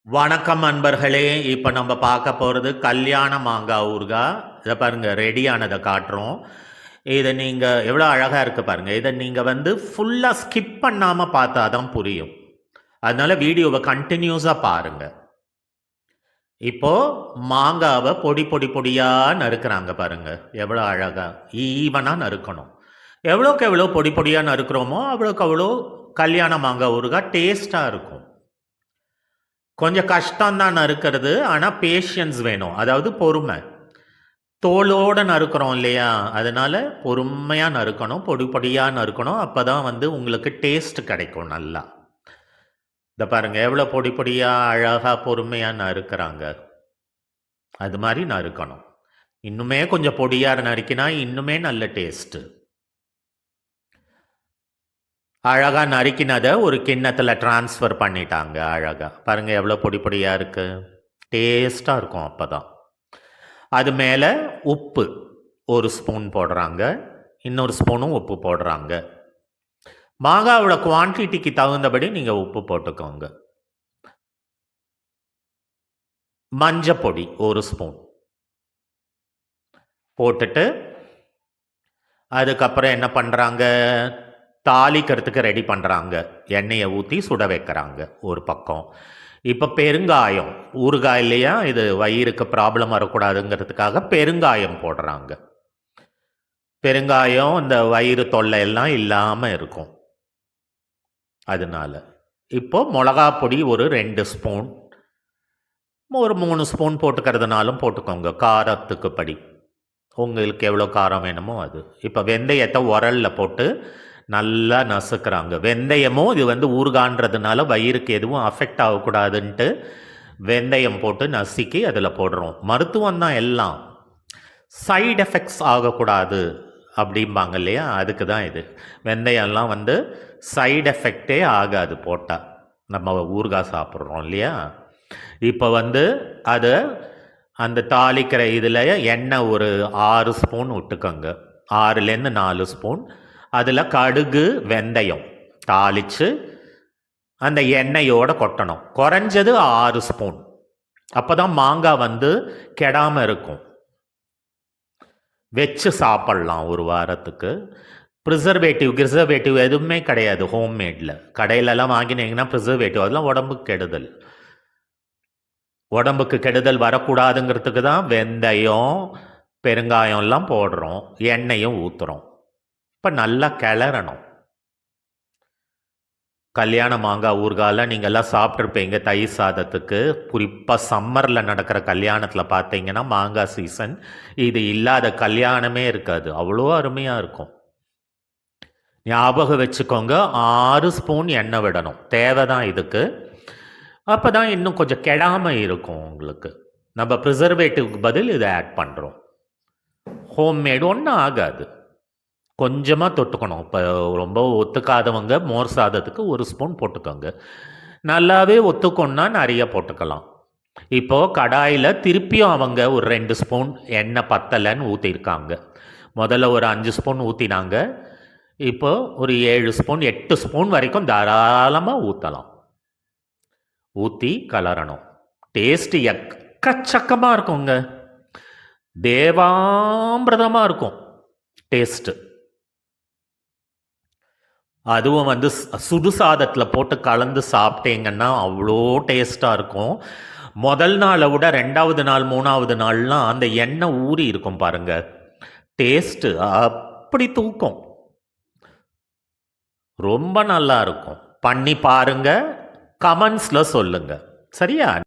வணக்கம் அன்பர்களே. இப்போ நம்ம பார்க்க போகிறது கல்யாண மாங்காய் ஊறுகாய். இதை பாருங்கள், ரெடியானதை காட்டுறோம். இதை நீங்கள் எவ்வளோ அழகாக இருக்குது பாருங்கள். இதை நீங்கள் ஃபுல்லாக ஸ்கிப் பண்ணாமல் பார்த்தா தான் புரியும். அதனால் வீடியோவை கண்டினியூஸாக பாருங்கள். இப்போது மாங்காவை பொடி பொடி பொடியாக நறுக்கிறாங்க பாருங்கள். எவ்வளோ அழகாக ஈவனாக நறுக்கணும். எவ்வளோக்கு எவ்வளோ பொடி பொடியாக நறுக்கிறோமோ அவ்வளோக்கு அவ்வளோ கல்யாண மாங்காய் ஊறுகாய் டேஸ்ட்டாக இருக்கும். கொஞ்சம் கஷ்டம்தான் நறுக்கிறது, ஆனால் பேஷியன்ஸ் வேணும், அதாவது பொறுமை. தோலோடு நறுக்கிறோம் இல்லையா, அதனால் பொறுமையாக நறுக்கணும், பொடி பொடியாக நறுக்கணும். அப்போ தான் உங்களுக்கு டேஸ்ட் கிடைக்கும் நல்லா. இந்த பாருங்கள் எவ்வளோ பொடி பொடியாக அழகாக பொறுமையாக நறுக்கிறாங்க. அது மாதிரி நறுக்கணும். இன்னுமே கொஞ்சம் பொடியாக நறுக்கினா இன்னுமே நல்ல டேஸ்ட்டு. அழகாக நறுக்கினதை ஒரு கிண்ணத்தில் ட்ரான்ஸ்ஃபர் பண்ணிட்டாங்க. அழகாக பாருங்கள் எவ்வளோ பொடி பொடியாக இருக்குது, டேஸ்ட்டாக இருக்கும். அப்போ தான் அது மேலே உப்பு ஒரு ஸ்பூன் போடுறாங்க, இன்னொரு ஸ்பூனும் உப்பு போடுறாங்க. மாங்காவோட குவான்டிட்டிக்கு தகுந்தபடி நீங்கள் உப்பு போட்டுக்கோங்க. மஞ்சப்பொடி ஒரு ஸ்பூன் போட்டுட்டு அதுக்கப்புறம் என்ன பண்ணுறாங்க, தாளிக்கிறதுக்கு ரெடி பண்ணுறாங்க. எண்ணெயை ஊற்றி சுட வைக்கிறாங்க ஒரு பக்கம். இப்போ பெருங்காயம், ஊறுகாய் இல்லையா, இது வயிறுக்கு ப்ராப்ளம் வரக்கூடாதுங்கிறதுக்காக பெருங்காயம் போடுறாங்க. பெருங்காயம் இந்த வயிறு தொல்லை எல்லாம் இல்லாமல் இருக்கும். அதனால இப்போ மிளகா பொடி ஒரு 2 ஸ்பூன், ஒரு 3 ஸ்பூன் போட்டுக்கிறதுனாலும் போட்டுக்கோங்க, காரத்துக்கு படி. உங்களுக்கு எவ்வளோ காரம் வேணுமோ அது. இப்போ வெந்தயத்தை உரலில் போட்டு நல்லா நசுக்கிறாங்க. வெந்தயமும் இது ஊறுகான்றதுனால வயிறுக்கு எதுவும் அஃபெக்ட் ஆகக்கூடாதுன்ட்டு வெந்தயம் போட்டு நசுக்கி அதில் போடுறோம். மருத்துவம் தான் எல்லாம், சைடு எஃபெக்ட்ஸ் ஆகக்கூடாது அப்படிம்பாங்க இல்லையா, அதுக்கு தான் இது. வெந்தயம்லாம் சைடு எஃபெக்டே ஆகாது போட்டால். நம்ம ஊறுகாய் சாப்பிட்றோம் இல்லையா. இப்போ அதை அந்த தாளிக்கிற இதில் எண்ணெய் ஒரு 6 ஸ்பூன் விட்டுக்கோங்க, 6லேருந்து 4 ஸ்பூன். அதில் கடுகு வெந்தயம் தாளித்து அந்த எண்ணெயோடு கொட்டணும். குறைஞ்சது 6 ஸ்பூன். அப்போ தான் மாங்காய் கெடாமல் இருக்கும், வச்சு சாப்பிட்லாம் ஒரு வாரத்துக்கு. ப்ரிசர்வேட்டிவ் எதுவுமே கிடையாது ஹோம்மேடில். கடையிலலாம் வாங்கினீங்கன்னா ப்ரிசர்வேட்டிவ், அதெல்லாம் உடம்புக்கு கெடுதல். உடம்புக்கு கெடுதல் வரக்கூடாதுங்கிறதுக்கு தான் வெந்தயம் பெருங்காயம்லாம் போடுறோம், எண்ணெயும் ஊற்றுறோம். இப்போ நல்லா கிளறணும். கல்யாண மாங்காய் ஊறுகாயில் நீங்கள்லாம் சாப்பிட்ருப்பீங்க தயிர் சாதத்துக்கு. குறிப்பாக சம்மரில் நடக்கிற கல்யாணத்தில் பார்த்தீங்கன்னா மாங்காய் சீசன், இது இல்லாத கல்யாணமே இருக்காது, அவ்வளோ அருமையாக இருக்கும். ஞாபகம் வச்சுக்கோங்க, 6 ஸ்பூன் எண்ணெய் விடணும், தேவை தான் இதுக்கு. அப்போ தான் இன்னும் கொஞ்சம் கெடாமல் இருக்கும் உங்களுக்கு. நம்ம ப்ரிசர்வேட்டிவ்க்கு பதில் இதை ஆட் பண்ணுறோம். ஹோம்மேடு ஒன்றும் ஆகாது. கொஞ்சமாக தொட்டுக்கணும். இப்போ ரொம்ப ஒத்துக்காதவங்க மோர் சாதத்துக்கு 1 ஸ்பூன் போட்டுக்கோங்க. நல்லாவே ஒத்துக்கணுன்னா நிறைய போட்டுக்கலாம். இப்போது கடாயில் திருப்பியும் அவங்க ஒரு 2 ஸ்பூன் எண்ணெய் பத்தலைன்னு ஊற்றிருக்காங்க. முதல்ல ஒரு 5 ஸ்பூன் ஊற்றினாங்க. இப்போது ஒரு 7 ஸ்பூன் 8 ஸ்பூன் வரைக்கும் தாராளமாக ஊற்றலாம். ஊற்றி கலரணும். டேஸ்ட்டு எக்கச்சக்கமாக இருக்குங்க, தேவாமிரதமாக இருக்கும் டேஸ்ட்டு. அதுவும் சுடு சாதத்தில் போட்டு கலந்து சாப்பிட்டீங்கன்னா அவ்வளோ டேஸ்ட்டாக இருக்கும். முதல் நாளை விட 2வது நாள் 3வது நாள்லாம் அந்த எண்ணெய் ஊறி இருக்கும் பாருங்கள், டேஸ்ட்டு அப்படி தூக்கும், ரொம்ப நல்லா இருக்கும். பண்ணி பாருங்கள், கமெண்ட்ஸில் சொல்லுங்கள், சரியா?